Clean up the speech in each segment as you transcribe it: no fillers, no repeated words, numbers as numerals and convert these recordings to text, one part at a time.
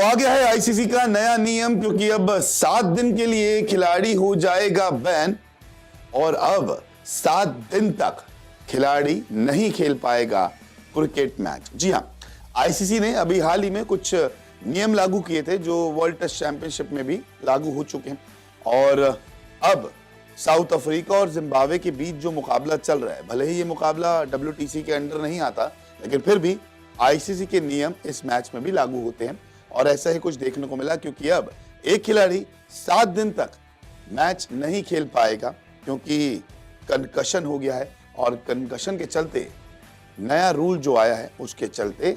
आ गया है आईसीसी का नया नियम, क्योंकि अब 7 दिन के लिए खिलाड़ी हो जाएगा बैन और अब 7 दिन तक खिलाड़ी नहीं खेल पाएगा क्रिकेट मैच। जी हां, आईसीसी ने अभी हाल ही में कुछ नियम लागू किए थे जो वर्ल्ड टेस्ट चैंपियनशिप में भी लागू हो चुके हैं। और अब साउथ अफ्रीका और जिम्बाब्वे के बीच जो मुकाबला चल रहा है, भले ही ये मुकाबला डब्ल्यूटीसी के अंडर नहीं आता, लेकिन फिर भी आईसीसी के नियम इस मैच में भी लागू होते हैं। और ऐसा ही कुछ देखने को मिला, क्योंकि अब एक खिलाड़ी 7 दिन तक मैच नहीं खेल पाएगा क्योंकि कंकशन हो गया है। और कंकशन के चलते नया रूल जो आया है उसके चलते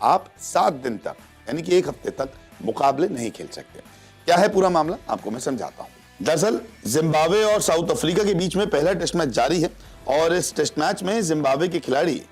आप 7 दिन तक यानी कि 1 हफ्ते तक मुकाबले नहीं खेल सकते। क्या है पूरा मामला, आपको मैं समझाता हूं। दरअसल जिम्बाब्वे और साउथ अफ्रीका के बीच में पहला टेस्ट मैच जारी है और इस टेस्ट मैच में जिम्बाब्वे के खिलाड़ी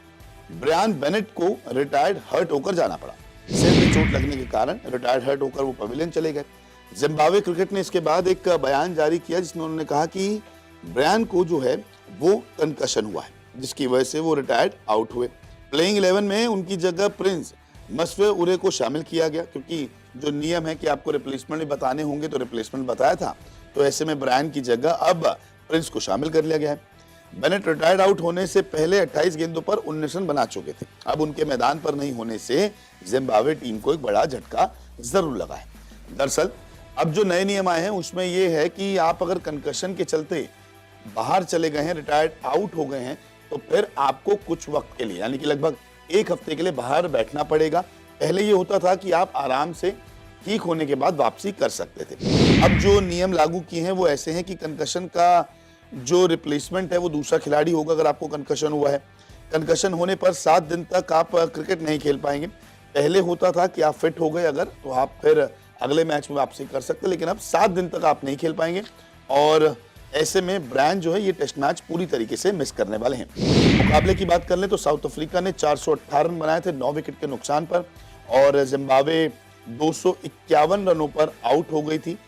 ब्रायन बेनेट को रिटायर्ड हर्ट होकर जाना पड़ा। सिर में चोट लगने के कारण रिटायर्ड हर्ट होकर वो पवेलियन चले गए। जिम्बाब्वे क्रिकेट ने इसके बाद एक बयान जारी किया जिसमें उन्होंने कहा कि ब्रायन को जो है वो कंकशन हुआ है, जिसकी वजह से वो रिटायर्ड आउट हुए। प्लेइंग 11 में उनकी जगह प्रिंस मसवे उरे को शामिल किया गया, क्योंकि जो नियम है कि आपको रिप्लेसमेंट भी बताने होंगे तो रिप्लेसमेंट बताया था, तो ऐसे में ब्रायन की जगह अब प्रिंस को शामिल कर लिया गया है। बेनेट रिटायर्ड आउट होने से पहले 28 गेंदों पर 19 रन बना चुके थे। अब उनके मैदान पर नहीं होने से जिम्बाब्वे टीम को एक बड़ा झटका जरूर लगा है। दरअसल अब जो नए नियम आए हैं उसमें यह है कि आप अगर कंकशन के चलते बाहर चले गए हैं, रिटायर्ड आउट हो गए हैं, तो फिर आपको कुछ वक्त के लिए यानी कि लगभग 1 हफ्ते के लिए बाहर बैठना पड़ेगा। पहले ये होता था कि आप आराम से ठीक होने के बाद वापसी कर सकते थे। अब जो नियम लागू किए हैं वो ऐसे हैं कि कंकशन का जो रिप्लेसमेंट है वो दूसरा खिलाड़ी होगा अगर आपको कंकशन हुआ है। कंकशन होने पर 7 दिन तक आप क्रिकेट नहीं खेल पाएंगे। पहले होता था कि आप फिट हो गए अगर, तो आप फिर अगले मैच में वापसी कर सकते, लेकिन अब 7 दिन तक आप नहीं खेल पाएंगे। और ऐसे में ब्रायन जो है ये टेस्ट मैच पूरी तरीके से मिस करने वाले हैं। मुकाबले की बात कर लें तो साउथ अफ्रीका ने 418 रन बनाए थे 9 विकेट के नुकसान पर, और जिम्बाब्वे 251 रनों पर आउट हो गई थी।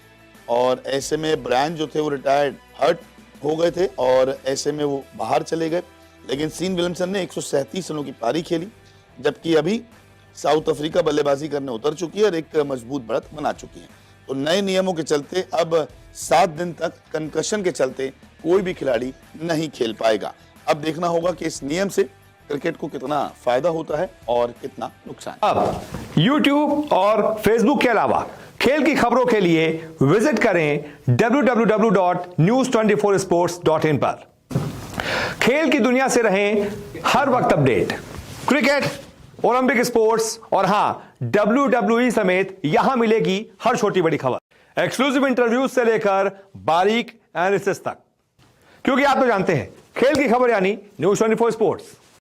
और ऐसे में ब्रायन जो थे वो रिटायर्ड हर्ट हो गए थे और ऐसे में वो बाहर चले गए। लेकिन सीन विलियमसन ने 137 रनों की पारी खेली, जबकि अभी साउथ अफ्रीका बल्लेबाजी करने उतर चुकी है और एक मजबूत बढ़त बना चुकी है। तो नए नियमों के चलते अब 7 दिन तक कंकशन के चलते कोई भी खिलाड़ी नहीं खेल पाएगा। अब देखना होगा कि इस नियम से क्रिकेट को कितना फायदा होता है और कितना नुकसान। अब YouTube और Facebook के अलावा खेल की खबरों के लिए विजिट करें www.news24sports.in पर। खेल की दुनिया से रहें हर वक्त अपडेट। क्रिकेट, ओलंपिक स्पोर्ट्स और हां WWE समेत यहां मिलेगी हर छोटी बड़ी खबर, एक्सक्लूसिव इंटरव्यूज से लेकर बारीक एनालिसिस तक, क्योंकि आप तो जानते हैं खेल की खबर यानी न्यूज़ 24 स्पोर्ट्स।